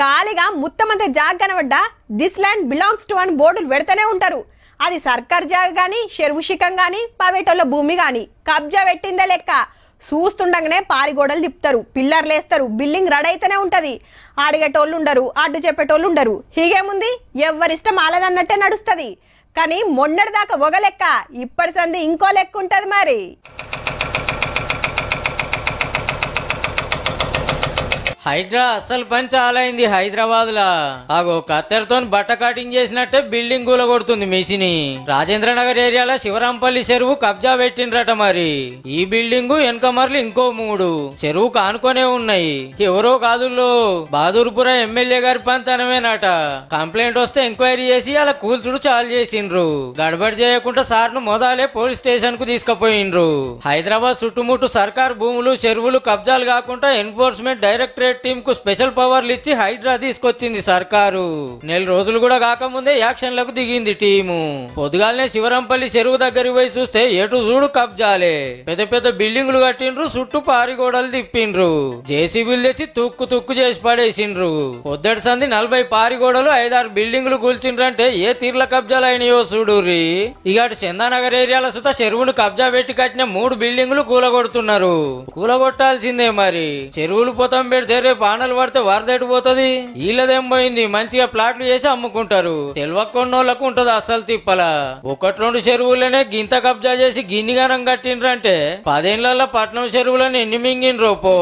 ఖాళీగా ముత్తమంత జాగ్ కనబడ్డా దిస్ ల్యాండ్ బిలాంగ్స్ టు అని బోర్డులు పెడతానే ఉంటారు. అది సర్కార్ జాగ్ గాని చెరువుషికం గాని పవేటోళ్ళ భూమి గాని కబ్జా పెట్టిందే లెక్క. చూస్తుండగానే పారిగోడలు తిప్పుతారు, పిల్లర్లు వేస్తారు, బిల్డింగ్ రెడీ అయితేనే ఉంటది. అడిగేటోళ్ళు ఉండరు, అడ్డు చెప్పేటోళ్ళు ఉండరు. హీగేముంది, ఎవరిష్టం ఆలదన్నట్టే నడుస్తుంది. కానీ మొన్నటిదాకా ఒక లెక్క, ఇప్పటి సంది ఇంకో లెక్క ఉంటది. మరి హైడ్రా అసలు పని చాలా అయింది హైదరాబాద్ లా. ఆగో కత్తెరతో బట్ట కటింగ్ చేసినట్టే బిల్డింగ్ కూలగొడుతుంది మెషిని. రాజేంద్ర నగర్ ఏరియాలో శివరాంపల్లి చెరువు కబ్జా పెట్టిండ్రట. మరి ఈ బిల్డింగ్ వెనక మరలు ఇంకో 3 చెరువు కానుకొనే ఉన్నాయి. ఎవరో కాదుల్లో బహదూర్పుర ఎమ్మెల్యే గారి పంతనమేనట. కంప్లైంట్ వస్తే ఎంక్వైరీ చేసి అలా కూల్చుడు చాలు చేసిండ్రు. గడబడి చేయకుండా సార్ను మొదలే పోలీస్ స్టేషన్ కు తీసుకుపోయిండ్రు. హైదరాబాద్ చుట్టుముట్టు సర్కార్ భూములు చెరువులు కబ్జాలు కాకుండా ఎన్ఫోర్స్మెంట్ డైరెక్టరేట్ టీమ్ కు స్పెషల్ పవర్లు ఇచ్చి హైడ్రా తీసుకొచ్చింది సర్కారు. నెల రోజులు కూడా కాకముందే యాక్షన్లకు దిగింది టీము. పొద్దుగాలనే శివరాంపల్లి చెరువు దగ్గరికి పోయి చూస్తే ఎటు చూడు కబ్జాలే. పెద్ద పెద్ద బిల్డింగులు కట్టిండ్రు, చుట్టూ పారిగోడలు తిప్పిండ్రు. జేసీబీలు తెచ్చి తుక్కు తుక్కు చేసి పడేసిండ్రు. పొద్దటి సంది 40 పారిగోడలు 5-6 బిల్డింగులు కూల్చిండ్రంటే ఏ తీర్ల కబ్జాలు అయినాయో చూడుర్రి. ఇక అటు చందానగర్ ఏరియాలో సుతా చెరువును కబ్జా పెట్టి కట్టిన 3 బిల్డింగులు కూలగొడుతున్నారు. కూలగొట్టాల్సిందే మరి. చెరువులు పోతాం పెడితే రేపు ఆనలు పడితే వరదటి పోతుంది. వీళ్ళదేం పోయింది, మంచిగా ప్లాట్లు చేసి అమ్ముకుంటారు. తెలివకొన్నోళ్లకు ఉంటది అసలు తిప్పల. 1-2 చెరువులనే గింత కబ్జా చేసి గిన్నిగానం కట్టిండ్రంటే 10 ఏళ్లలో పట్నం చెరువులను ఎన్ని మింగిన్రో పో.